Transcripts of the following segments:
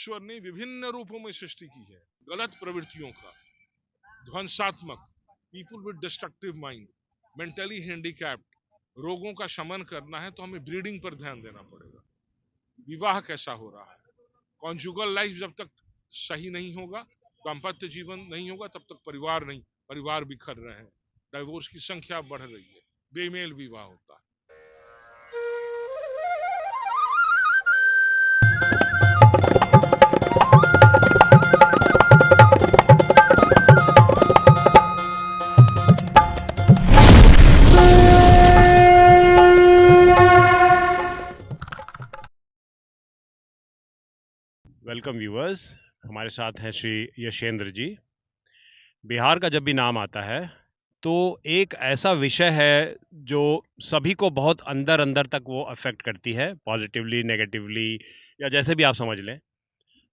ईश्वर ने विभिन्न रूपों में सृष्टि की है। गलत प्रवृत्तियों का, ध्वंसात्मक, people with destructive mind, mentally handicapped, रोगों का शमन करना है तो हमें ब्रीडिंग पर ध्यान देना पड़ेगा। विवाह कैसा हो रहा है, कॉन्जुगल लाइफ जब तक सही नहीं होगा, दाम्पत्य जीवन नहीं होगा, तब तक परिवार बिखर रहे हैं, डाइवोर्स की संख्या बढ़ रही है, बेमेल विवाह होता है। वेलकम व्यूअर्स, हमारे साथ हैं श्री यशेंद्र जी। बिहार का जब भी नाम आता है तो एक ऐसा विषय है जो सभी को बहुत अंदर अंदर तक वो अफेक्ट करती है, पॉजिटिवली नेगेटिवली, या जैसे भी आप समझ लें।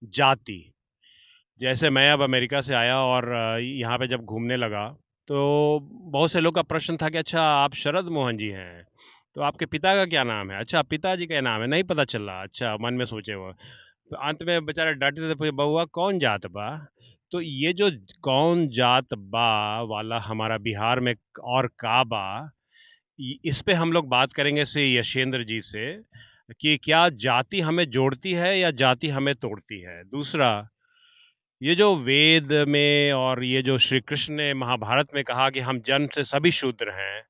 जाति। जैसे मैं अब अमेरिका से आया और यहाँ पे जब घूमने लगा तो बहुत से लोग का प्रश्न था कि अच्छा आप शरद मोहन जी हैं, तो आपके पिता का क्या नाम है? अच्छा पिताजी का नाम है, नहीं पता चल रहा। अच्छा, मन में सोचे वो, तो अंत में बेचारा डांटते थे, पूछे बउआ कौन जात बा। तो ये जो कौन जात बा वाला हमारा बिहार में और का बा, इस पे हम लोग बात करेंगे श्री यशेंद्र जी से कि क्या जाति हमें जोड़ती है या जाति हमें तोड़ती है। दूसरा, ये जो वेद में और ये जो श्री कृष्ण ने महाभारत में कहा कि हम जन्म से सभी शूद्र हैं,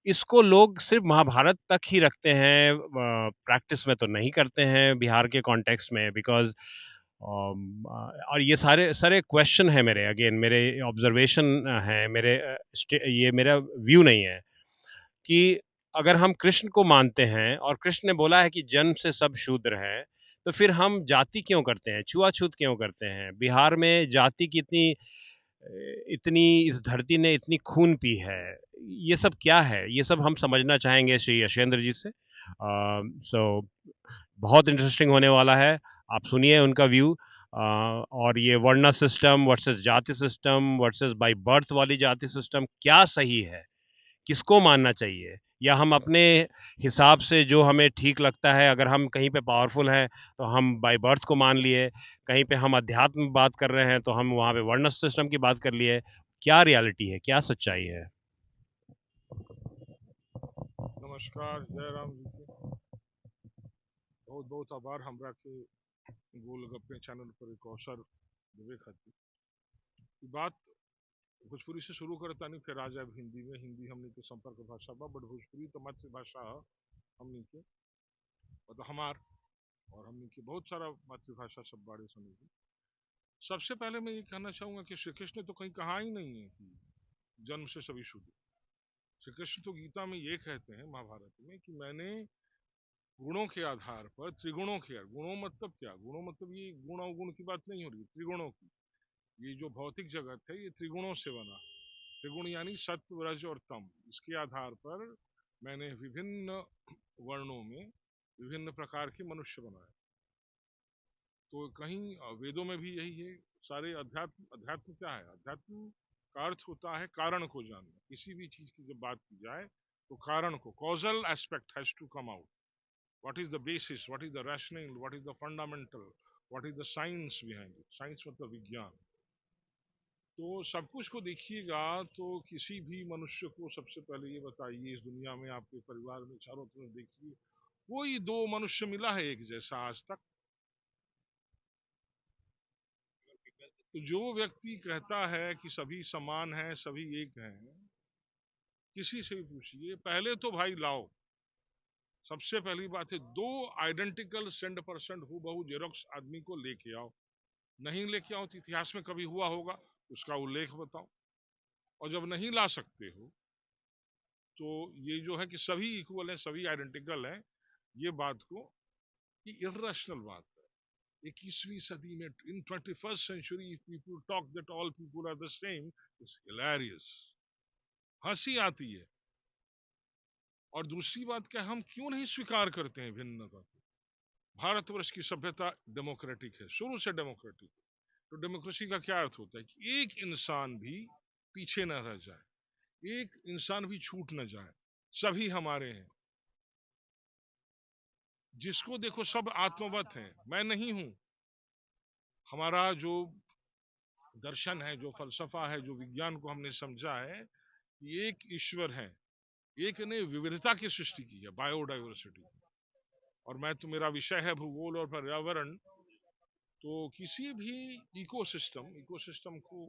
इसको लोग सिर्फ महाभारत तक ही रखते हैं, प्रैक्टिस में तो नहीं करते हैं बिहार के कॉन्टेक्स्ट में। बिकॉज और ये सारे सारे क्वेश्चन है मेरे, अगेन मेरे ऑब्जर्वेशन है, मेरे ये मेरा व्यू नहीं है कि अगर हम कृष्ण को मानते हैं और कृष्ण ने बोला है कि जन्म से सब शूद्र हैं, तो फिर हम जाति क्यों करते हैं, छुआछूत क्यों करते हैं? बिहार में जाति की इतनी इतनी इस धरती ने इतनी खून पी है, ये सब क्या है? ये सब हम समझना चाहेंगे श्री यशेंद्र जी से। सो बहुत इंटरेस्टिंग होने वाला है, आप सुनिए उनका व्यू। और ये वर्ण सिस्टम वर्सेस जाति सिस्टम वर्सेस बाय बर्थ वाली जाति सिस्टम क्या सही है, किसको मानना चाहिए, या हम अपने हिसाब से जो हमें ठीक लगता है, अगर हम कहीं पे पावरफुल हैं तो हम बाय बर्थ को मान लिए, कहीं पे हम अध्यात्म बात कर रहे हैं तो हम वहाँ पे वर्ण सिस्टम की बात कर लिए। क्या रियलिटी है, क्या सच्चाई है? नमस्कार, जयराम जी के बहुत बहुत आभार हमरा के गोलगप्पे चैनल पर एक अवसर देवे खातिर। बात भोजपुरी से शुरू करता नहीं, फिर आ जाए हिंदी में। हिंदी हमने के संपर्क भाषा बा, बट भोजपुरी तो मातृभाषा हमने के, मतलब हमार, और हमने के बहुत सारा मातृभाषा सब बाड़े समझी। सबसे पहले मैं ये कहना चाहूंगा कि श्री कृष्ण ने तो कहीं कहा ही नहीं है कि जन्म से सभी शूद्र। श्री कृष्ण तो गीता में ये कहते हैं, महाभारत में, कि मैंने गुणों के आधार पर, त्रिगुणों के, गुणों मतलब क्या, गुणों मतलब ये गुण अवगुण की बात नहीं हो रही, त्रिगुणों की। ये जो भौतिक जगत है ये त्रिगुणों से बना। त्रिगुण यानी सत्व, रज और तम। इसके आधार पर मैंने विभिन्न वर्णों में विभिन्न प्रकार के मनुष्य बनाए। तो कहीं वेदों में भी यही है। सारे अध्यात्म, अध्यात्म क्या है? अध्यात्म का अर्थ होता है कारण को जानना। किसी भी चीज की जब बात की जाए तो कारण को, causal aspect has to come out. What is the basis, what is the rationale, what is the fundamental, what is the science behind it? Science मतलब विज्ञान। तो सब कुछ को देखिएगा तो किसी भी मनुष्य को सबसे पहले ये बताइए, इस दुनिया में आपके परिवार में चारों तरफ देखिए, कोई दो मनुष्य मिला है एक जैसा आज तक? तो जो व्यक्ति कहता है कि सभी समान हैं, सभी एक हैं, किसी से भी पूछिए, पहले तो भाई लाओ, सबसे पहली बात है, दो आइडेंटिकल 100% हूबहू जेरोक्स आदमी को लेके आओ। नहीं लेके आओ तो इतिहास में कभी हुआ होगा, उसका उल्लेख बताओ। और जब नहीं ला सकते हो तो ये जो है कि सभी इक्वल है, सभी आइडेंटिकल है, ये बात को, ये इरेशनल बात है। 21वीं सदी में, in 21st century, if people talk that all people are the same, it's hilarious, हंसी आती है। और दूसरी बात क्या, हम क्यों नहीं स्वीकार करते हैं भिन्नता को? भारतवर्ष की सभ्यता डेमोक्रेटिक है, शुरू से डेमोक्रेटिक है। तो डेमोक्रेसी का क्या अर्थ होता है? कि एक इंसान भी पीछे न रह जाए, एक इंसान भी छूट न जाए, सभी हमारे हैं। जिसको देखो सब आत्मवत हैं, मैं नहीं हूं, हमारा जो दर्शन है, जो फलसफा है, जो विज्ञान को हमने समझा है कि एक ईश्वर है, एक ने विविधता की सृष्टि की है, बायोडाइवर्सिटी। और मेरा विषय है भूगोल और पर्यावरण, तो किसी भी इकोसिस्टम को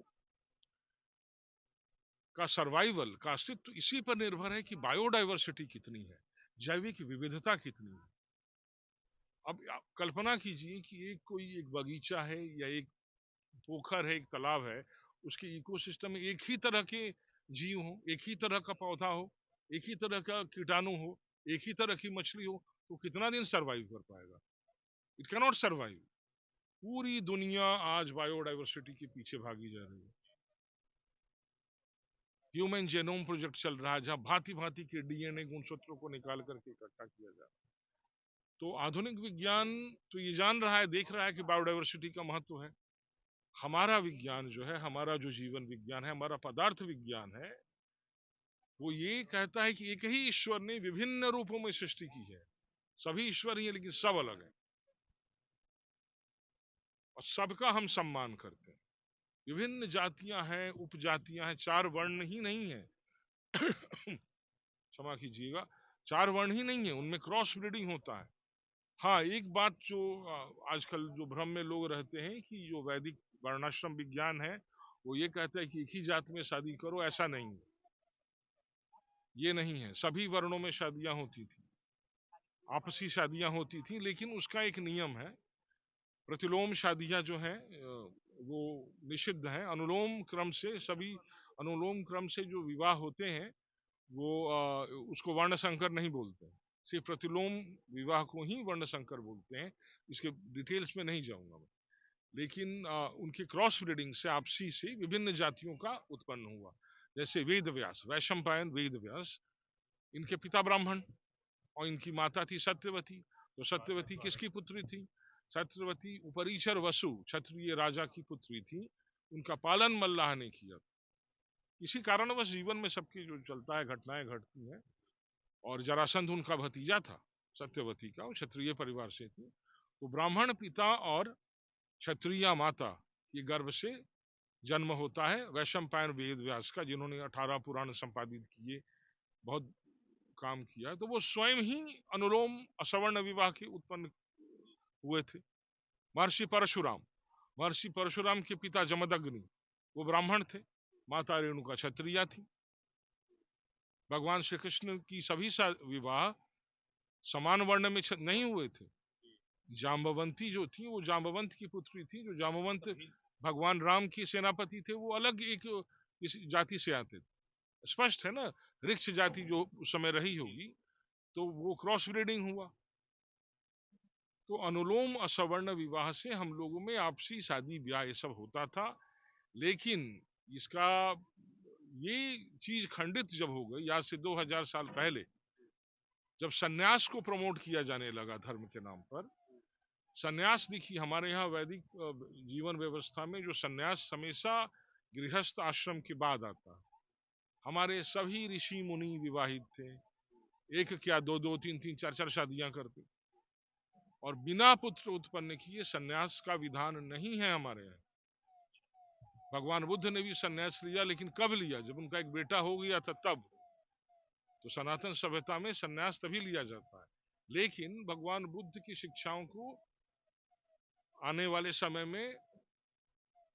का सर्वाइवल का अस्तित्व इसी पर निर्भर है कि बायोडाइवर्सिटी कितनी है, जैविक विविधता कितनी है। अब आप कल्पना कीजिए कि एक बगीचा है या एक पोखर है, एक तालाब है, उसके इकोसिस्टम में एक ही तरह के जीव हो, एक ही तरह का पौधा हो, एक ही तरह का कीटाणु हो, एक ही तरह की मछली हो, तो कितना दिन सरवाइव कर पाएगा? It cannot survive. पूरी दुनिया आज बायोडाइवर्सिटी के पीछे भागी जा रही है। ह्यूमन जेनोम प्रोजेक्ट चल रहा है, जहां भांति भांति के डीएनए गुणसूत्रों को निकाल करके इकट्ठा किया जा रहा है। तो आधुनिक विज्ञान तो ये जान रहा है, देख रहा है कि बायोडाइवर्सिटी का महत्व है। हमारा विज्ञान जो है, हमारा जो जीवन विज्ञान है, हमारा पदार्थ विज्ञान है, वो ये कहता है कि एक ही ईश्वर ने विभिन्न रूपों में सृष्टि की है। सभी ईश्वर ही है, लेकिन सब अलग है, और सबका हम सम्मान करते हैं। विभिन्न जातियां हैं, उपजातियां हैं, चार वर्ण ही नहीं है। क्षमा कीजिएगा, चार वर्ण ही नहीं है, उनमें क्रॉस ब्रीडिंग होता है। हाँ, एक बात जो आजकल जो भ्रम में लोग रहते हैं कि जो वैदिक वर्णाश्रम विज्ञान है, वो ये कहता है कि एक ही जात में शादी करो, ऐसा नहीं है। ये नहीं है, सभी वर्णों में शादियां होती थी, आपसी शादियां होती थी, लेकिन उसका एक नियम है। प्रतिलोम शादियां जो हैं वो निषिद्ध हैं। अनुलोम क्रम से जो विवाह होते हैं, वो उसको वर्ण संकर नहीं बोलते, सिर्फ प्रतिलोम विवाह को ही वर्ण संकर बोलते हैं। इसके डिटेल्स में नहीं जाऊंगा मैं, लेकिन उनके क्रॉस ब्रीडिंग से, आपसी से विभिन्न जातियों का उत्पन्न हुआ। जैसे वेद व्यास, वैशंपायन वेद व्यास, इनके पिता ब्राह्मण और इनकी माता थी सत्यवती। तो सत्यवती किसकी पुत्री थी? सत्यवती उपरीचर वसु, क्षत्रिय राजा की पुत्री थी। उनका पालन मल्लाह ने किया। किसी कारणवश जीवन में सबके जो चलता है, घटनाएं घटती हैं, और जरासंध उनका भतीजा था सत्यवती का, वो क्षत्रिय परिवार से थी। तो ब्राह्मण पिता और क्षत्रिय माता के गर्भ से जन्म होता है वैशंपायन वेद व्यास का, जिन्होंने 18 पुराण संपादित किए, बहुत काम किया। तो वो स्वयं ही अनुलोम असवर्ण विवाह के उत्पन्न हुए थे। महर्षि परशुराम के पिता जमदग्नि, वो ब्राह्मण थे, माता रेणुका क्षत्रिया थी। भगवान श्री कृष्ण की सभी विवाह समान वर्ण में नहीं हुए थे। जाम्बवंती जो थी, वो जाम्बवंत की पुत्री थी। जो जाम्बवंत भगवान राम के सेनापति थे, वो अलग एक जाति से आते थे। स्पष्ट है ना, ऋक्ष जाति जो उस समय रही होगी, तो वो क्रॉस ब्रीडिंग हुआ। तो अनुलोम असवर्ण विवाह से हम लोगों में आपसी शादी ब्याह ये सब होता था। लेकिन इसका ये चीज खंडित जब हो गई, आज से 2000 साल पहले, जब सन्यास को प्रमोट किया जाने लगा धर्म के नाम पर। सन्यास देखिए, हमारे यहाँ वैदिक जीवन व्यवस्था में जो सन्यास हमेशा गृहस्थ आश्रम के बाद आता है। हमारे सभी ऋषि मुनि विवाहित थे, एक क्या दो दो तीन तीन चार चार शादियां करते, और बिना पुत्र उत्पन्न किए सन्यास का विधान नहीं है हमारे यहाँ। भगवान बुद्ध ने भी सन्यास लिया, लेकिन कब लिया? जब उनका एक बेटा हो गया था तब। तो सनातन सभ्यता में सन्यास तभी लिया जाता है। लेकिन भगवान बुद्ध की शिक्षाओं को आने वाले समय में,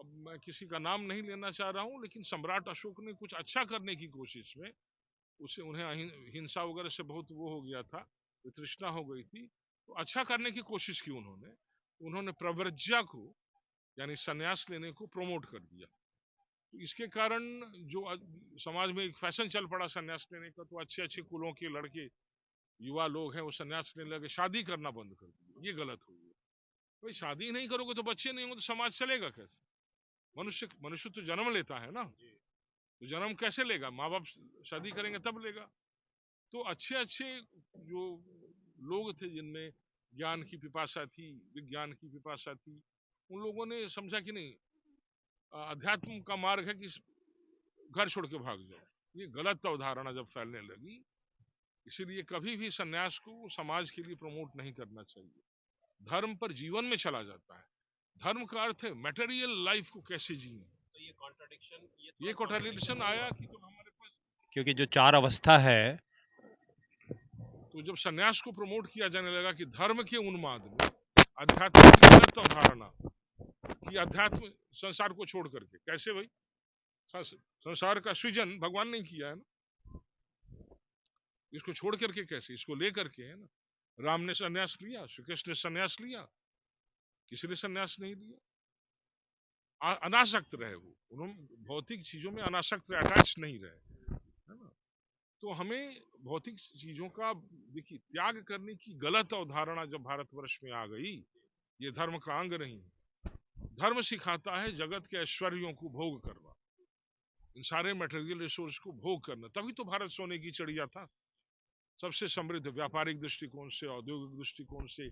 अब मैं किसी का नाम नहीं लेना चाह रहा हूं, लेकिन सम्राट अशोक ने कुछ अच्छा करने की कोशिश में, उसे उन्हें हिंसा वगैरह से बहुत वो हो गया था, वितृष्णा हो गई थी, तो अच्छा करने की कोशिश की उन्होंने प्रव्रज्या को, यानी संन्यास लेने को प्रमोट कर दिया। तो इसके कारण जो समाज में एक फैशन चल पड़ा संन्यास लेने का, तो अच्छे अच्छे कुलों के लड़के, युवा लोग हैं, वो संन्यास लेने लगे, शादी करना बंद कर दिया। ये गलत हो गया। भाई शादी नहीं करोगे तो बच्चे नहीं होंगे तो समाज चलेगा कैसे? मनुष्य तो जन्म लेता है ना, तो जन्म कैसे लेगा? माँ बाप शादी करेंगे तब लेगा। तो अच्छे अच्छे जो लोग थे, जिनमें ज्ञान की पिपासा थी, विज्ञान की पिपासा थी, उन लोगों ने समझा कि नहीं, अध्यात्म का मार्ग है कि घर छोड़ के भाग जाओ। ये गलत अवधारणा जब फैलने लगी, इसीलिए कभी भी सन्यास को समाज के लिए प्रमोट नहीं करना चाहिए। धर्म पर जीवन में चला जाता है। धर्म का अर्थ है मटेरियल लाइफ को कैसे जिए। तो ये कॉन्ट्रडिक्शन आया कि जब हमारे पास, क्योंकि जो चार अवस्था है, तो जब सन्यास को प्रमोट किया जाने लगा कि धर्म के उन्माद में अध्यात्म की गलत अवधारणा कि अध्यात्म संसार को छोड़ करके कैसे भाई, संसार का सृजन भगवान ने किया है ना, इसको छोड़ करके कैसे, इसको ले करके है ना। राम ने सन्यास लिया, श्री कृष्ण ने सन्यास लिया, किसी ने सन्यास नहीं लिया। अनासक्त रहे वो, उन्होंने भौतिक चीजों में अनासक्त रहे, अटैच नहीं रहे, है ना। तो हमें भौतिक चीजों का देखिए त्याग करने की गलत अवधारणा जब भारतवर्ष में आ गई, ये धर्म का अंग नहीं। धर्म सिखाता है जगत के ऐश्वर्यों को भोग करना, इन सारे मटेरियल रिसोर्स को भोग करना। तभी तो भारत सोने की चिड़िया था, सबसे समृद्ध व्यापारिक दृष्टिकोण से, औद्योगिक दृष्टिकोण से,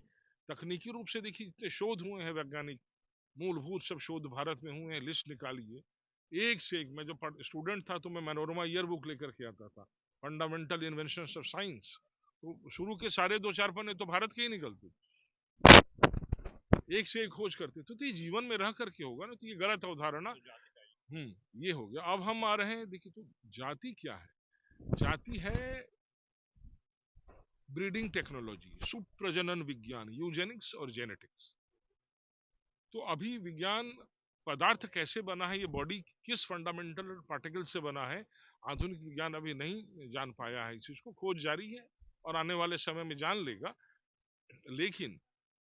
तकनीकी रूप से देखिए जितने शोध हुए हैं वैज्ञानिक, मूलभूत सब शोध भारत में हुए हैं, लिस्ट निकालिए एक से एक। मैं जब स्टूडेंट था तो मैं मनोरमा ईयर बुक लेकर के आता था, फंडामेंटल इन्वेंशंस ऑफ साइंस, तो शुरू के सारे 2-4 पन्ने तो भारत के ही निकलते, एक से एक खोज करते। तो ये जीवन में रह करके होगा ना, तो ये गलत अवधारणा ये हो गया। अब हम आ रहे हैं, देखिए तो जाति क्या है, जाति है ब्रीडिंग टेक्नोलॉजी, सुप्रजनन विज्ञान, यूजेनिक्स और जेनेटिक्स। तो अभी विज्ञान पदार्थ कैसे बना है, ये बॉडी किस फंडामेंटल पार्टिकल से बना है, आधुनिक विज्ञान अभी नहीं जान पाया है। इस चीज को खोज जारी है और आने वाले समय में जान लेगा। लेकिन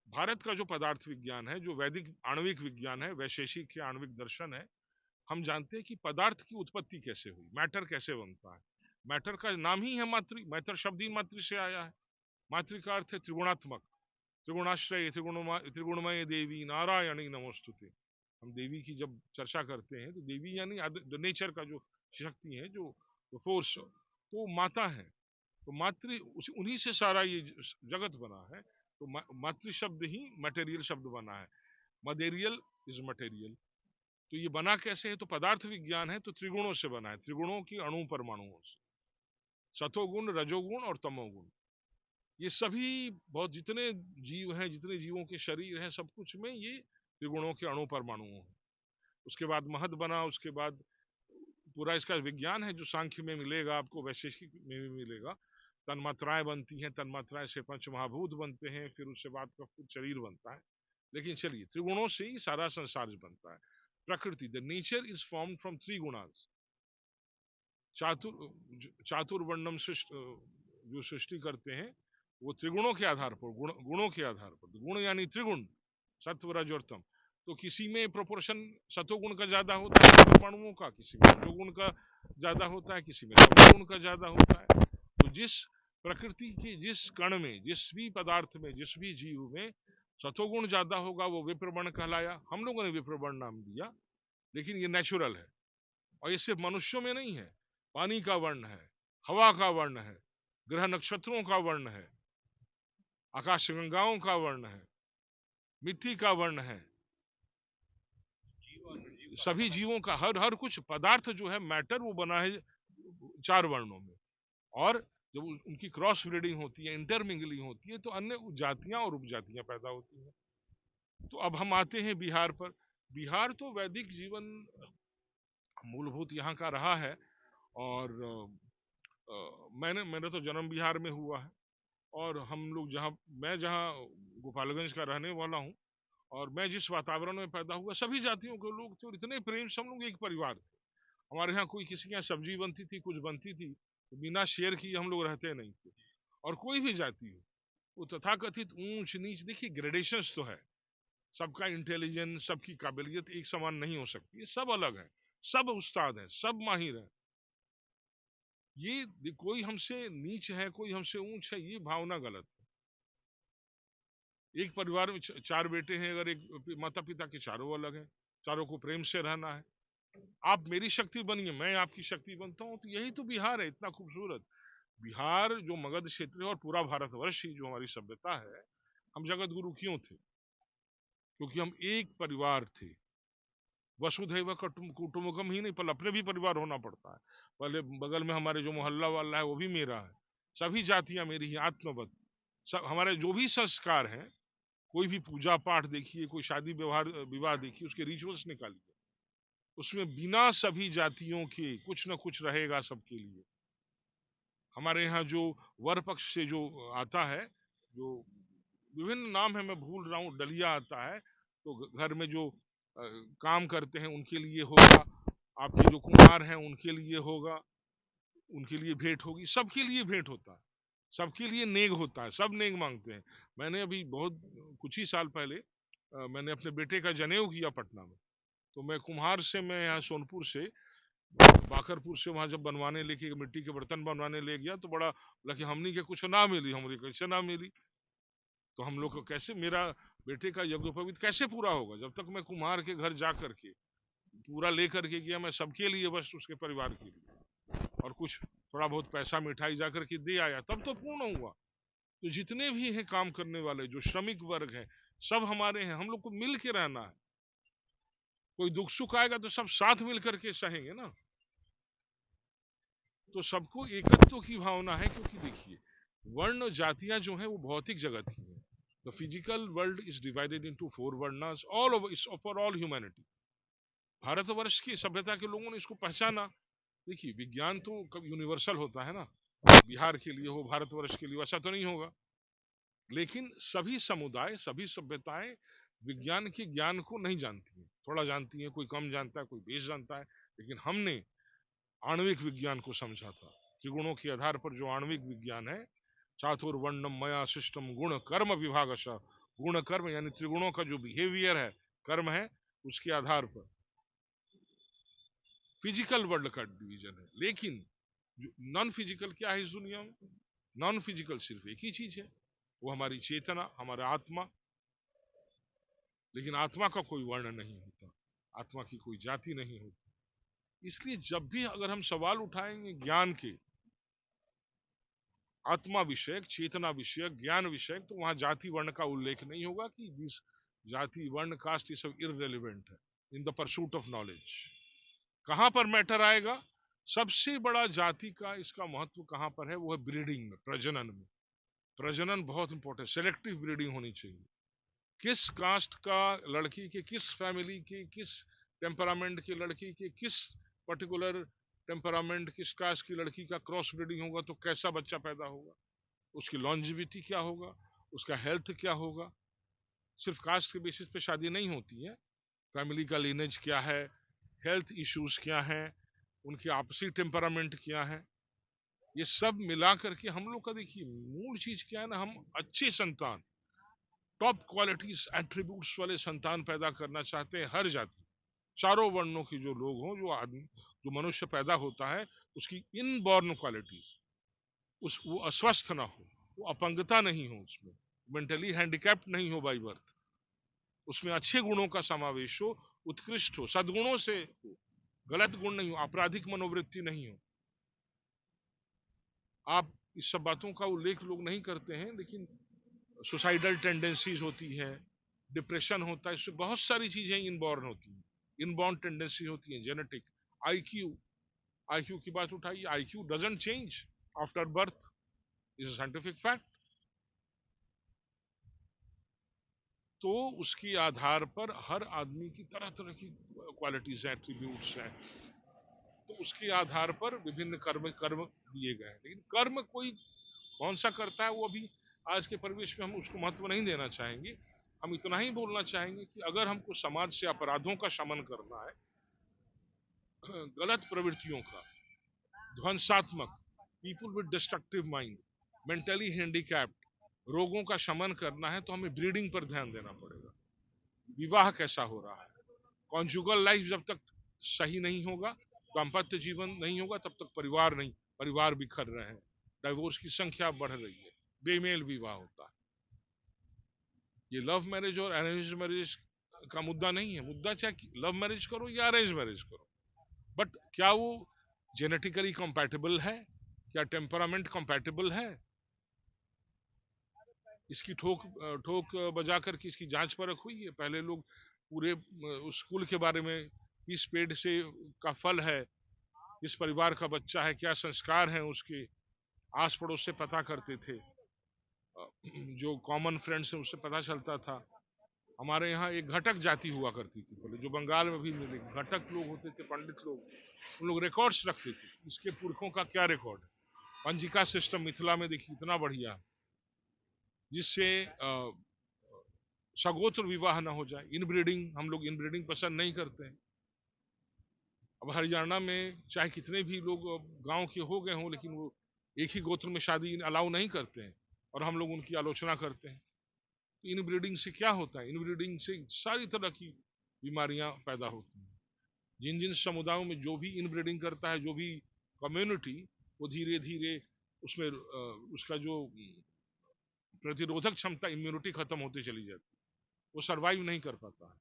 भारत का जो पदार्थ विज्ञान है, जो वैदिक आणविक विज्ञान है, वैशेषिक या आणविक दर्शन है, हम जानते हैं कि पदार्थ की उत्पत्ति कैसे हुई, मैटर कैसे बनता है। मैटर का नाम ही है मातृ, मैटर शब्द ही मातृ से आया है। मातृ का अर्थ है त्रिगुणात्मक, त्रिगुणाश्रय, त्रिगुणमय देवी नारायणी नमोस्तुते। हम देवी की जब चर्चा करते हैं तो देवी यानी नेचर का जो शक्ति है, जो फोर्स, तो माता है। तो मातृ उन्हीं से सारा ये जगत बना है। तो मातृ शब्द ही मटेरियल शब्द बना है, मटेरियल इज मटेरियल। तो ये बना कैसे है, तो पदार्थ विज्ञान है तो त्रिगुणों से बना है, त्रिगुणों की अणु परमाणुओं से, सतोगुण, रजोगुण और तमोगुण। ये सभी बहुत जितने जीव हैं, जितने जीवों के शरीर हैं, सब कुछ में ये त्रिगुणों के अणु परमाणु हैं। उसके बाद महत बना, उसके बाद पूरा इसका विज्ञान है जो सांख्य में मिलेगा आपको, वैशेषिक में भी मिलेगा। तन्मात्राएं बनती हैं, तन्मात्राएं से पंच महाभूत बनते हैं, फिर उसके बाद का शरीर बनता है। लेकिन चलिए, त्रिगुणों से ही सारा संसार बनता है। प्रकृति, the nature is form from 3 गुणास। चातुर्वर्णम जो सृष्टि करते हैं वो त्रिगुणों के आधार पर, गुणों के आधार पर। गुण यानी त्रिगुण, सत्व रज और तम। तो किसी में प्रोपोर्शन सतोगुण का ज्यादा होता है परमाणुओं का, किसी में रजोगुण का ज्यादा होता है, किसी में तमोगुण का ज्यादा होता है। तो जिस प्रकृति के जिस कण में, जिस भी पदार्थ में, जिस भी जीव में सतोगुण ज्यादा होगा वो विप्रवर्ण कहलाया। हम लोगों ने विप्रवर्ण नाम दिया, लेकिन ये नेचुरल है। और ये सिर्फ मनुष्यों में नहीं है, पानी का वर्ण है, हवा का वर्ण है, ग्रह नक्षत्रों का वर्ण है, आकाश गंगाओं का वर्ण है, मिट्टी का वर्ण है, सभी जीवों का, हर हर कुछ पदार्थ जो है, मैटर, वो बना है 4 वर्णों में। और जब उनकी क्रॉस ब्रीडिंग होती है, इंटरमिंगलिंग होती है, तो अन्य जातियां और उपजातियां पैदा होती हैं। तो अब हम आते हैं बिहार पर। बिहार तो वैदिक जीवन मूलभूत यहाँ का रहा है। और मेरा तो जन्म बिहार में हुआ है। और हम लोग मैं जहाँ गोपालगंज का रहने वाला हूँ, और मैं जिस वातावरण में पैदा हुआ, सभी जातियों के लोग थे और इतने प्रेम से हम लोग एक परिवार थे। हमारे यहाँ कोई किसी के यहाँ सब्जी बनती थी, कुछ बनती थी, तो बिना शेयर किए हम लोग रहते नहीं थे। और कोई भी जाति हो, वो तथाकथित ऊंच नीच, देखिए ग्रेडेशंस तो है, सबका इंटेलिजेंस, सबकी काबिलियत एक समान नहीं हो सकती है, सब अलग है, सब उस्ताद है, सब माहिर है। ये कोई हमसे नीच है, कोई हमसे ऊंच है, ये भावना गलत है। एक परिवार में 4 बेटे हैं, अगर एक माता पिता के चारों अलग हैं, चारों को प्रेम से रहना है। आप मेरी शक्ति बनिए, मैं आपकी शक्ति बनता हूँ। तो यही तो बिहार है, इतना खूबसूरत बिहार, जो मगध क्षेत्र है और पूरा भारतवर्ष ही जो हमारी सभ्यता है। हम जगत गुरु क्यों थे? क्योंकि हम एक परिवार थे। वसुधैव कुटुंबकम ही नहीं, पहले अपने भी परिवार होना पड़ता है। पहले बगल में हमारे जो मोहल्ला वाला है वो भी मेरा है, सभी जातियां मेरी ही, आत्मवत। सब हमारे जो भी संस्कार हैं कोई भी पूजा पाठ देखिए, कोई शादी विवाह देखिए, उसके रिचुअल्स निकालिए, उसमें बिना सभी जातियों के कुछ न कुछ रहेगा सबके लिए। हमारे यहाँ जो वर पक्ष से जो आता है, जो विभिन्न नाम है मैं भूल रहा हूँ, डलिया आता है, तो घर में जो काम करते हैं उनके लिए होगा, आपके जो कुम्हार हैं उनके लिए होगा, उनके लिए भेंट होगी, सबके लिए भेंट होता है, सबके लिए नेग होता है, सब नेग मांगते हैं। मैंने अभी बहुत कुछ ही साल पहले मैंने अपने बेटे का जनेऊ किया पटना में, तो मैं कुम्हार से, मैं यहाँ सोनपुर से, बाकरपुर से वहां जब बनवाने लेके मिट्टी के बर्तन बनवाने ले गया, तो बड़ा बोला कि हमनी के कुछ ना मिली, हमारी कैसे ना मिली, तो हम लोग को कैसे, मेरा बेटे का यज्ञोपवीत कैसे पूरा होगा जब तक मैं कुम्हार के घर जा करके पूरा लेकर के गया, मैं सबके लिए, बस उसके परिवार के लिए, और कुछ थोड़ा बहुत पैसा मिठाई जा करके दे आया, तब तो पूर्ण हुआ। तो जितने भी हैं काम करने वाले, जो श्रमिक वर्ग है, सब हमारे हैं, हम लोग को मिल के रहना है। कोई दुख सुख आएगा तो सब साथ मिल करके सहेंगे ना, तो सबको एकत्व की भावना है। क्योंकि देखिए, वर्ण जातियां जो है वो भौतिक जगत ही है। The physical world is divided into four varnas, all over, it's for all humanity. Bharatvarsh की सभ्यता के लोगों ने इसको पहचाना। देखिए, विज्ञान तो कब यूनिवर्सल होता है ना, बिहार के लिए हो, भारतवर्ष के लिए ऐसा तो नहीं होगा, लेकिन सभी समुदाय, सभी सभ्यताएं विज्ञान के ज्ञान को नहीं जानती हैं, थोड़ा जानती हैं, कोई कम जानता है, कोई बेस जानता है, लेकिन हमने आणविक विज्ञान को समझा था। त्रिगुणों के आधार पर जो आणविक विज्ञान है, चातुर्वर्णम मया सिस्टम गुण कर्म विभागश, गुण कर्म यानी त्रिगुणों का जो बिहेवियर है, कर्म है, उसके आधार पर फिजिकल वर्ल्ड का डिवीजन है। लेकिन नॉन फिजिकल क्या है इस दुनिया में? नॉन फिजिकल सिर्फ एक ही चीज है, वो हमारी चेतना, हमारा आत्मा। लेकिन आत्मा का कोई वर्ण नहीं होता, आत्मा की कोई जाति नहीं होती। इसलिए जब भी अगर हम सवाल उठाएंगे ज्ञान के, आत्मा विषयक, चेतना विषयक, ज्ञान विषयक, तो वहां जाति वर्ण का उल्लेख नहीं होगा कि दिस जाति वर्ण कास्ट ये सब इररिलेवेंट है in the pursuit of knowledge. कहां पर मैटर आएगा? सबसे बड़ा जाति का इसका महत्व कहां पर है? वो है ब्रीडिंग में, प्रजनन में। प्रजनन बहुत इंपॉर्टेंट, सेलेक्टिव ब्रीडिंग होनी चाहिए। किस कास्ट का लड़की के, किस फैमिली के, किस टेम्परामेंट के लड़की के, किस पर्टिकुलर टेम्परामेंट, किस कास्ट की लड़की का क्रॉस ब्रीडिंग होगा तो कैसा बच्चा पैदा होगा, उसकी लॉन्जिविटी क्या होगा, उसका हेल्थ क्या होगा। सिर्फ कास्ट के बेसिस पे शादी नहीं होती है, फैमिली का लीनेज क्या है, हेल्थ इश्यूज क्या है, उनके आपसी टेम्परामेंट क्या है, ये सब मिला करके हम लोग का, देखिए मूल चीज क्या है ना, हम अच्छे संतान, टॉप क्वालिटीज एट्रीब्यूट्स वाले संतान पैदा करना चाहते हैं। हर जाति, चारों वर्णों की जो लोग हों, जो आदमी, जो मनुष्य पैदा होता है, उसकी इनबॉर्न क्वालिटीज, उस वो अस्वस्थ ना हो, वो अपंगता नहीं हो, उसमें मेंटली हैंडीकैप्ड नहीं हो बाई बर्थ, उसमें अच्छे गुणों का समावेश हो, उत्कृष्ट हो, सद्गुणों से हो, गलत गुण नहीं हो, आपराधिक मनोवृत्ति नहीं हो। आप इस सब बातों का उल्लेख लोग नहीं करते हैं, लेकिन सुसाइडल टेंडेंसीज होती है, डिप्रेशन होता है, इससे बहुत सारी चीजें इनबॉर्न होती हैं, इनबॉर्न टेंडेंसी होती है, जेनेटिक। आईक्यू, आईक्यू की बात उठाई, IQ doesn't change after birth, is a scientific fact. तो उसके आधार पर हर आदमी की तरह तरह की क्वालिटीज हैं, एट्रीब्यूट्स हैं, तो उसके आधार पर विभिन्न कर्म कर्म दिए गए हैं। लेकिन कर्म कोई कौन सा करता है, वो अभी आज के परिवेश में हम उसको महत्व नहीं देना चाहेंगे। हम इतना ही बोलना चाहेंगे कि अगर हमको समाज से अपराधों का शमन करना है, गलत प्रवृत्तियों का, ध्वंसात्मक, people with destructive mind, mentally handicapped, रोगों का शमन करना है, तो हमें ब्रीडिंग पर ध्यान देना पड़ेगा। विवाह कैसा हो रहा है, कॉन्जुगल लाइफ जब तक सही नहीं होगा, दाम्पत्य जीवन नहीं होगा, तब तक परिवार नहीं, परिवार बिखर रहे हैं, डाइवोर्स की संख्या बढ़ रही है, बेमेल विवाह होता है। ये लव मैरिज और अरेंज मैरिज का मुद्दा नहीं है, मुद्दा चाहे लव मैरिज करो या अरेंज मैरिज करो, बट क्या वो जेनेटिकली कंपैटिबल है, क्या टेम्परामेंट कंपैटिबल है, इसकी ठोक बजा करके इसकी जांच परख हुई है। पहले लोग पूरे उस स्कूल के बारे में, किस पेड़ से का फल है, किस परिवार का बच्चा है, क्या संस्कार है उसके, आस पड़ोस से पता करते थे। जो कॉमन फ्रेंड्स हैं उससे पता चलता था। हमारे यहाँ एक घटक जाति हुआ करती थी पहले, जो बंगाल में भी मिलेगी। घटक लोग होते थे, पंडित लोग, उन लोग रिकॉर्ड्स रखते थे, इसके पुरखों का क्या रिकॉर्ड है। पंजिका सिस्टम मिथिला में देखिए इतना बढ़िया है, जिससे सगोत्र विवाह ना हो जाए। इनब्रीडिंग, हम लोग इनब्रीडिंग पसंद नहीं करते हैं। अब हरियाणा में चाहे कितने भी लोग गांव के हो गए हों, लेकिन वो एक ही गोत्र में शादी अलाउ नहीं करते हैं, और हम लोग उनकी आलोचना करते हैं। तो इनब्रीडिंग से क्या होता है? इनब्रीडिंग से सारी तरह की बीमारियां पैदा होती हैं। जिन जिन समुदायों में जो भी इनब्रीडिंग करता है, जो भी कम्युनिटी, वो धीरे धीरे उसमें उसका जो प्रतिरोधक क्षमता, इम्यूनिटी खत्म होती चली जाती है, वो सरवाइव नहीं कर पाता है।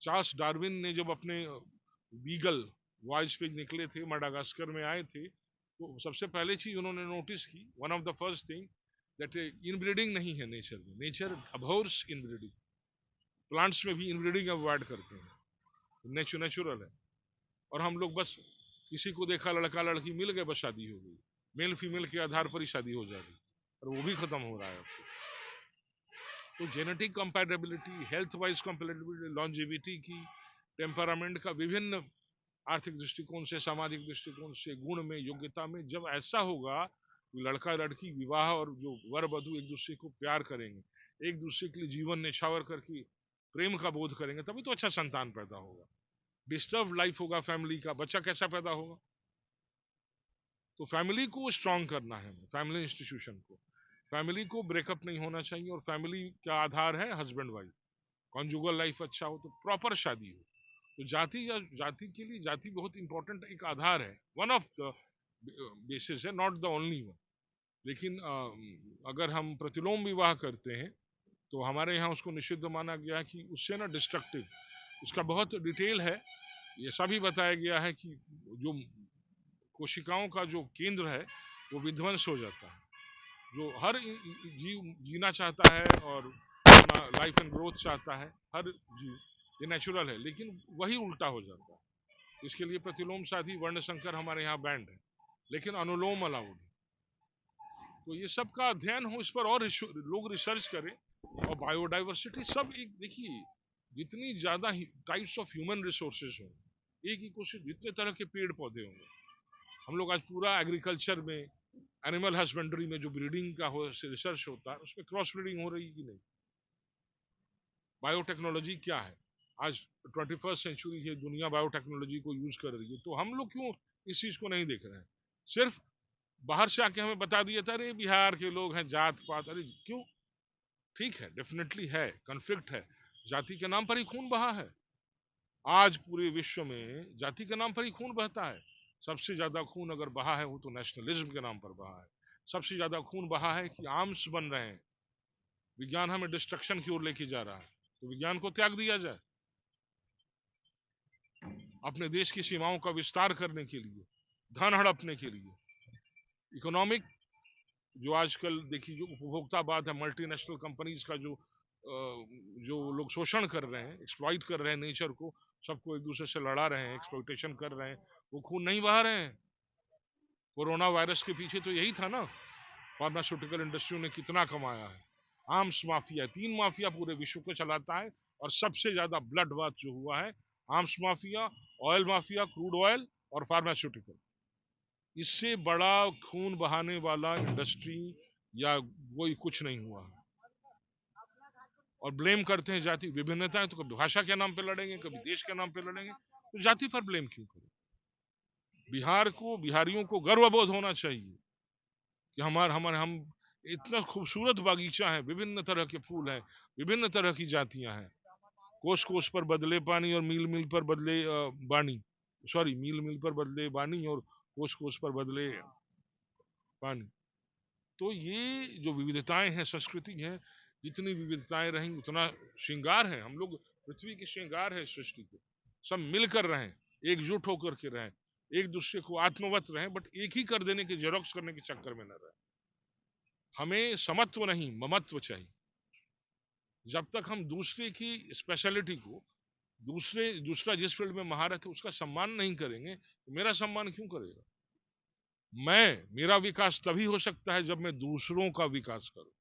चार्ल्स डार्विन ने जब अपने बीगल वॉयज पे निकले थे, मडागास्कर में आए थे, तो सबसे पहले चीज उन्होंने नोटिस की, one of the first thing, that inbreeding नहीं है नेचर में। Nature अबहॉर्स inbreeding. प्लांट्स में भी इनब्रीडिंग अवॉइड करते हैं, नेचुरल है। और हम लोग बस किसी को देखा, लड़का लड़की मिल गए, बस शादी हो गई, मेल फीमेल के आधार पर ही शादी हो जा रही, और वो भी खत्म हो रहा है अब तो। Genetic compatibility, health wise compatibility, longevity की, टेम्परामेंट का, विभिन्न आर्थिक दृष्टिकोण से, सामाजिक दृष्टिकोण से, गुण में, योग्यता में, जब ऐसा होगा कि लड़का लड़की विवाह और जो वर वधु एक दूसरे को प्यार करेंगे, एक दूसरे के लिए जीवन निछावर करके प्रेम का बोध करेंगे, तभी तो अच्छा संतान पैदा होगा। डिस्टर्ब लाइफ होगा फैमिली का, बच्चा कैसा पैदा होगा? तो फैमिली को स्ट्रांग करना है, फैमिली इंस्टीट्यूशन को। फैमिली को ब्रेकअप नहीं होना चाहिए, और फैमिली का आधार है हस्बैंड वाइफ। कॉन्जुगल लाइफ अच्छा हो तो प्रॉपर शादी हो। तो जाति, या जाति के लिए जाति बहुत इंपॉर्टेंट एक आधार है, वन ऑफ द बेसिस है, नॉट द ओनली वन। लेकिन अगर हम प्रतिलोम विवाह करते हैं तो हमारे यहाँ उसको निषिद्ध माना गया है, कि उससे ना डिस्ट्रक्टिव, उसका बहुत डिटेल है। ये सभी बताया गया है कि जो कोशिकाओं का जो केंद्र है वो विध्वंस हो जाता है। जो हर जीव जीना चाहता है और अपना लाइफ एंड ग्रोथ चाहता है, हर जीव, ये नेचुरल है, लेकिन वही उल्टा हो जाता है। इसके लिए प्रतिलोम शादी, वर्ण संकर हमारे यहाँ बैंड है, लेकिन अनुलोम अलाउड है। तो ये सब का अध्ययन हो, इस पर और लोग रिसर्च करें। और बायोडाइवर्सिटी सब एक, देखिए जितनी ज्यादा टाइप्स ऑफ ह्यूमन रिसोर्सेज हों, एक इकोसिस्टम, जितने तरह के पेड़ पौधे होंगे। हम लोग आज पूरा एग्रीकल्चर में, एनिमल हस्बेंड्री में जो ब्रीडिंग का रिसर्च होता है, उसमें क्रॉस ब्रीडिंग हो रही है कि नहीं? बायोटेक्नोलॉजी क्या है? आज 21st सेंचुरी है, दुनिया बायोटेक्नोलॉजी को यूज कर रही है, तो हम लोग क्यों इस चीज को नहीं देख रहे हैं? सिर्फ बाहर से आके हमें बता दिया था, अरे बिहार के लोग हैं, जात पात, अरे क्यों? ठीक है, डेफिनेटली है, कन्फ्लिक्ट है, जाति के नाम पर ही खून बहा है। आज पूरे विश्व में जाति के नाम पर ही खून बहता है। सबसे ज्यादा खून अगर बहा है वो तो नेशनलिज्म के नाम पर बहा है। सबसे ज्यादा खून बहा है कि आर्म्स बन रहे हैं, विज्ञान हमें डिस्ट्रक्शन की ओर लेके जा रहा है, तो विज्ञान को त्याग दिया जाए अपने देश की सीमाओं का विस्तार करने के लिए, धन हड़पने के लिए। इकोनॉमिक, जो आजकल देखिए जो उपभोक्तावाद है, मल्टीनेशनल कंपनीज का जो लोग शोषण कर रहे हैं, एक्सप्लॉइट कर रहे हैं नेचर को, सबको एक दूसरे से लड़ा रहे हैं, एक्सप्लॉइटेशन कर रहे हैं, वो खून नहीं बहा रहे हैं। कोरोना वायरस के पीछे तो यही था ना, फार्मास्यूटिकल इंडस्ट्री ने कितना कमाया है। आर्म्स माफिया, 3 माफिया पूरे विश्व को चलाता है, और सबसे ज्यादा ब्लड बाथ जो हुआ है, arms mafia, oil mafia, crude oil और फार्मास्यूटिकल। इससे बड़ा खून बहाने वाला इंडस्ट्री या कोई कुछ नहीं हुआ है। और ब्लेम करते हैं जाति विभिन्नताएं, तो कभी भाषा के नाम पे लड़ेंगे, कभी देश के नाम पे लड़ेंगे, तो जाति पर ब्लेम क्यों करें? बिहार को, बिहारियों को गर्वबोध होना चाहिए कि हम इतना खूबसूरत बागीचा है, विभिन्न तरह के फूल हैं, विभिन्न तरह की जातियां हैं। कोस कोस पर बदले पानी और मील मील पर बदले बानी, सॉरी, मील मील पर बदले बानी और कोस कोस पर बदले पानी। तो ये जो विविधताएं हैं, संस्कृति है, जितनी विविधताएं रहेंगी उतना श्रृंगार है। हम लोग पृथ्वी के श्रृंगार है सृष्टि के। सब मिलकर रहें, एकजुट होकर के रहें, एक दूसरे को आत्मवत रहें, बट एक ही कर देने के, जेरोक्स करने के चक्कर में न रहें। हमें समत्व नहीं, ममत्व चाहिए। जब तक हम दूसरे की स्पेशलिटी को, दूसरा जिस फील्ड में महारत है उसका सम्मान नहीं करेंगे, तो मेरा सम्मान क्यों करेगा? मेरा विकास तभी हो सकता है जब मैं दूसरों का विकास करूं।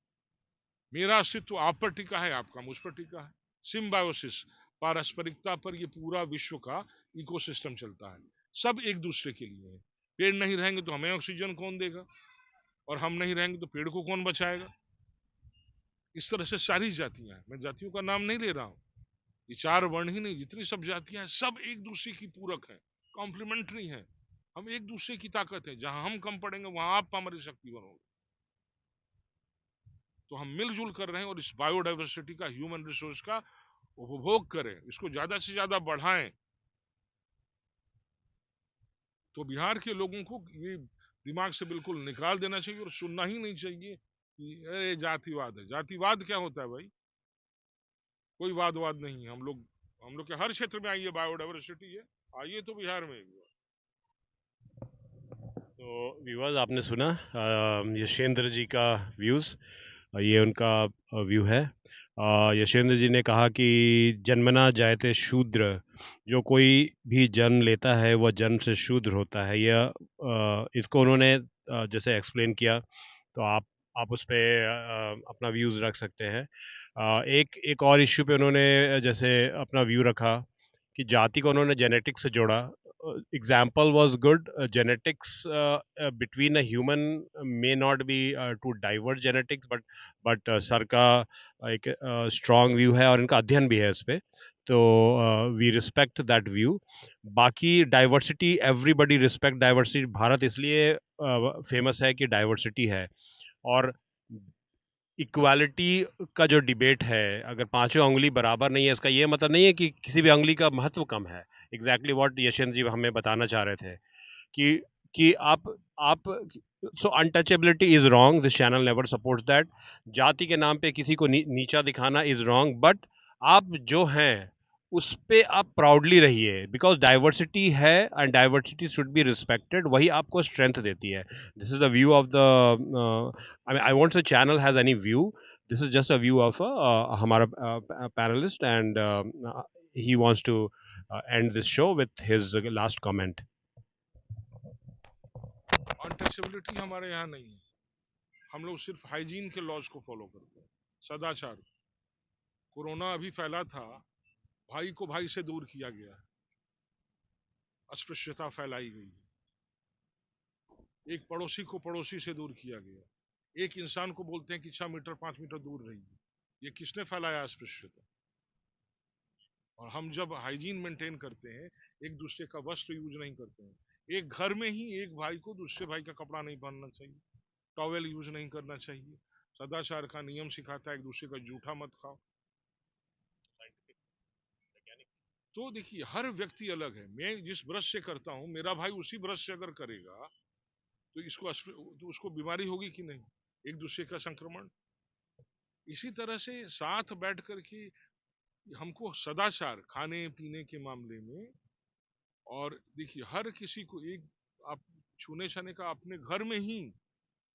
मेरा अस्तित्व आप पर टिका है, आपका मुझ पर टिका है। सिम्बायोसिस, पारस्परिकता पर ये पूरा विश्व का इकोसिस्टम चलता है। सब एक दूसरे के लिए है। पेड़ नहीं रहेंगे तो हमें ऑक्सीजन कौन देगा, और हम नहीं रहेंगे तो पेड़ को कौन बचाएगा। इस तरह से सारी जातियां हैं, मैं जातियों का नाम नहीं ले रहा हूं, ये चार वर्ण ही नहीं, जितनी सब जातियां हैं सब एक दूसरे की पूरक हैं, कॉम्प्लीमेंट्री हैं। हम एक दूसरे की ताकत है, जहां हम कम पड़ेंगे वहां आप हमारी शक्ति बनोगे। तो हम मिलजुल कर रहे हैं और इस बायोडाइवर्सिटी का, ह्यूमन रिसोर्स का उपभोग करें, इसको ज्यादा से ज्यादा बढ़ाएं। तो बिहार के लोगों को ये दिमाग से बिल्कुल निकाल देना चाहिए और सुनना ही नहीं चाहिए कि अरे जातिवाद है। जातिवाद क्या होता है भाई? कोई वाद नहीं है। हम लोग के हर क्षेत्र में आइए, बायोडाइवर्सिटी है, आइए तो बिहार में एक बार। तो व्यूअर्स, आपने सुना यशेंद्र जी का व्यूज़, ये उनका व्यू है। यशेंद्र जी ने कहा कि जन्मना जायते शूद्र, जो कोई भी जन्म लेता है वह जन्म से शूद्र होता है। यह इसको उन्होंने जैसे एक्सप्लेन किया, तो आप उस पे अपना व्यूज़ रख सकते हैं। एक और इश्यू पे उन्होंने जैसे अपना व्यू रखा कि जाति को उन्होंने जेनेटिक्स से जोड़ा। Example was good. Genetics between a human may not be to diverge genetics, but sir का एक strong view है और इनका अध्ययन भी है इस पे। तो we respect that view. बाकी diversity, everybody respect diversity. Bharat इसलिए famous है कि diversity है। और इक्वालिटी का जो डिबेट है, अगर पांचों उंगली बराबर नहीं है, इसका ये मतलब नहीं है कि किसी भी उंगली का महत्व कम है। एग्जैक्टली व्हाट यशवंत जी हमें बताना चाह रहे थे कि आप so untouchability is wrong, this channel never supports that. जाति के नाम पे किसी को नीचा दिखाना इज रॉन्ग, बट आप जो हैं उस पे आप प्राउडली रहिए, बिकॉज डाइवर्सिटी है and diversity should be respected, वही आपको स्ट्रेंथ देती है। This is the view of the, I won't say channel has any view, this is just a view of हमारा panellist, and he wants to end this show with his last comment. Untouchability हमारे यहाँ नहीं है। हम लोग सिर्फ hygiene के laws को फॉलो करते हैं, सदाचार। कोरोना अभी फैला था, भाई को भाई से दूर किया गया, अस्पृश्यता फैलाई गई, एक पड़ोसी को पड़ोसी से दूर किया गया, एक इंसान को बोलते हैं कि 6 मीटर 5 मीटर दूर रहिए। ये किसने फैलाया अस्पृश्यता? और हम जब हाइजीन मेंटेन करते हैं, एक दूसरे का वस्त्र यूज नहीं करते हैं, एक घर में ही एक भाई को दूसरे भाई का कपड़ा नहीं पहनना चाहिए, टॉवेल यूज नहीं करना चाहिए, सदाचार का नियम सिखाता है, एक दूसरे का जूठा मत खाओ। तो देखिए, हर व्यक्ति अलग है। मैं जिस ब्रश से करता हूं, मेरा भाई उसी ब्रश से अगर करेगा तो तो उसको बीमारी होगी कि नहीं, एक दूसरे का संक्रमण। इसी तरह से साथ बैठ करके हमको सदाचार, खाने पीने के मामले में, और देखिए हर किसी को एक, आप छूने छाने का अपने घर में ही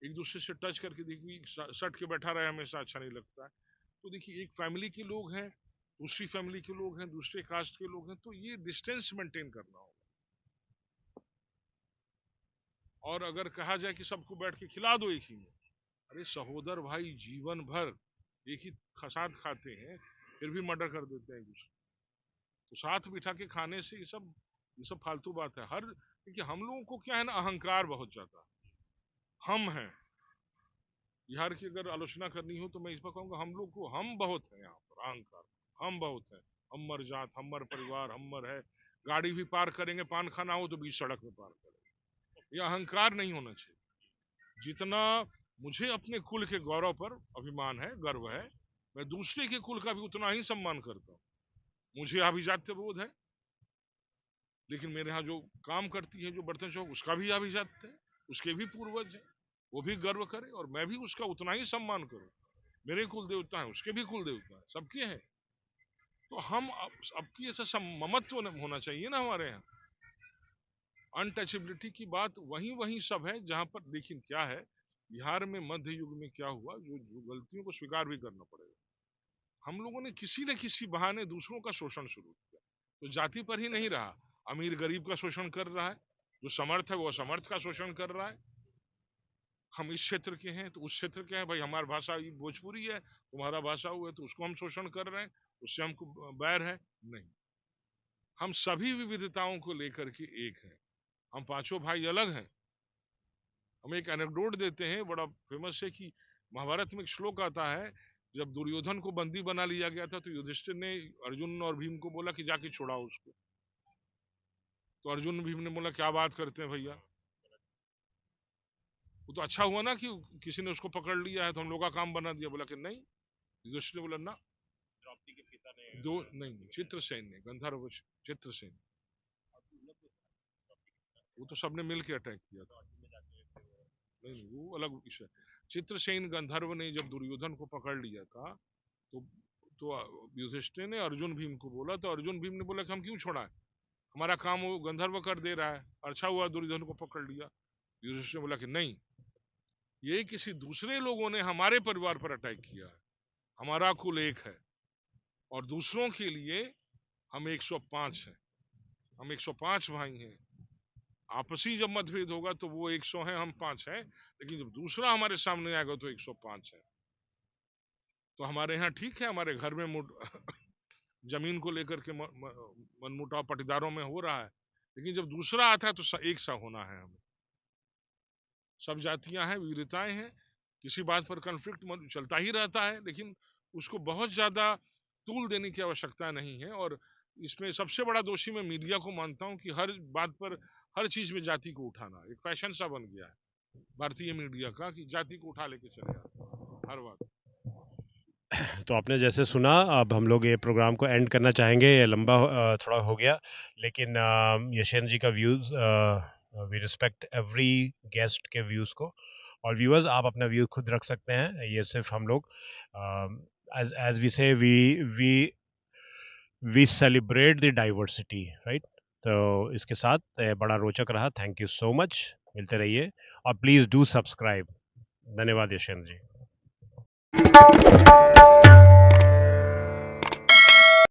एक दूसरे से टच करके देखिए, सट के बैठा रहे हमेशा अच्छा नहीं लगता है। तो देखिए, एक फैमिली के लोग हैं, दूसरी फैमिली के लोग हैं, दूसरे कास्ट के लोग हैं, तो ये डिस्टेंस मेंटेन करना होगा। और अगर कहा जाए कि सबको बैठ के खिला दो एक ही में, अरे सहोदर भाई जीवन भर एक ही साथ खाते हैं, फिर भी मर्डर कर देते हैं एक दूसरे। तो साथ बिठा के खाने से ये सब फालतू बात है। हर देखिए, हम लोगों को क्या है ना, अहंकार बहुत ज्यादा। हम हैं बिहार की, अगर आलोचना करनी हो तो मैं इस पर कहूंगा, हम लोग को, हम बहुत है यहाँ पर अहंकार, हम बहुत है। हमर जात, हमर परिवार, हमर है। गाड़ी भी पार करेंगे, पान खाना हो तो बीच सड़क में पार करेंगे। ये अहंकार नहीं होना चाहिए। जितना मुझे अपने कुल के गौरव पर अभिमान है, गर्व है, मैं दूसरे के कुल का भी उतना ही सम्मान करता हूँ। मुझे अभिजात्य बोध है, लेकिन मेरे यहाँ जो काम करती है, जो बर्तन चौक, उसका भी अभिजात्य है, उसके भी पूर्वज है, वो भी गर्व करे और मैं भी उसका उतना ही सम्मान करूं। मेरे कुल देवता है, उसके भी कुल देवता है, सबके हैं। तो हम सबकी ऐसा ममत्व होना चाहिए ना हमारे यहाँ। अनटचेबिलिटी की बात वही वही सब है जहां पर, लेकिन क्या है, बिहार में मध्य युग में क्या हुआ, जो गलतियों को स्वीकार भी करना पड़ेगा। हम लोगों ने किसी न किसी बहाने दूसरों का शोषण शुरू किया। तो जाति पर ही नहीं रहा, अमीर गरीब का शोषण कर रहा है, जो समर्थ है वो असमर्थ का शोषण कर रहा है। हम इस क्षेत्र के हैं तो उस क्षेत्र के हैं, भाई हमारी भाषा ये भोजपुरी है, तुम्हारा भाषा वो है, तो उसको हम शोषण कर रहे हैं, उससे हमको बैर है? नहीं, हम सभी विविधताओं को लेकर के एक हैं। हम पांचों भाई अलग हैं। हम एक एनेक्डोट देते हैं, बड़ा फेमस है, कि महाभारत में एक श्लोक आता है, जब दुर्योधन को बंदी बना लिया गया था तो युधिष्ठिर ने अर्जुन और भीम को बोला कि जाके छुड़ाओ उसको। तो अर्जुन भीम ने बोला क्या बात करते हैं भैया, वो तो अच्छा हुआ ना कि किसी ने उसको पकड़ लिया है तो हम लोग का काम बना दिया। बोला कि नहीं, युधिष्ठिर ने बोला ना, द्रौपदी के पिता ने दो नहीं, चित्रसेन ने, गंधर्व चित्रसेन, वो तो सबने मिल के अटैक किया था। नहीं, वो अलग विषय। चित्रसेन गंधर्व ने जब दुर्योधन को पकड़ लिया था तो युधिष्ठिर ने अर्जुन भीम को बोला, तो अर्जुन भीम ने बोला कि हम क्यों छोड़ाएं, हमारा काम वो गंधर्व कर दे रहा है, अच्छा हुआ दुर्योधन को पकड़ लिया। युधिष्ठिर ने बोला कि नहीं, ये किसी दूसरे लोगों ने हमारे परिवार पर अटैक किया है, हमारा कुल एक है और दूसरों के लिए हम 105 हैं, हम 105 भाई हैं। आपसी जब मतभेद होगा तो वो 100 है, हम 5 हैं, लेकिन जब दूसरा हमारे सामने आएगा तो 105 है। तो हमारे यहाँ ठीक है, हमारे घर में जमीन को लेकर के मनमुटाव पटीदारों में हो रहा है, लेकिन जब दूसरा आता है तो एक सा होना है। हमें सब जातियां हैं, विविधताएं हैं, किसी बात पर कॉन्फ्लिक्ट चलता ही रहता है, लेकिन उसको बहुत ज्यादा तूल देने की आवश्यकता नहीं है। और इसमें सबसे बड़ा दोषी मैं मीडिया को मानता हूं कि हर बात पर, हर चीज में जाति को उठाना एक फैशन सा बन गया है भारतीय मीडिया का, कि जाति को उठा लेके चले जाते हर बात। तो आपने जैसे सुना, अब हम लोग ये प्रोग्राम को एंड करना चाहेंगे, ये लंबा थोड़ा हो गया, लेकिन यशेंद्र जी का views, we respect every guest के व्यूज़ को, और व्यूअर्स आप अपना व्यू खुद रख सकते हैं, ये सिर्फ हम लोग as we say we celebrate the diversity, right. तो इसके साथ बड़ा रोचक रहा, थैंक यू सो मच, मिलते रहिए और प्लीज़ डू सब्सक्राइब। धन्यवाद यशेंद्र जी।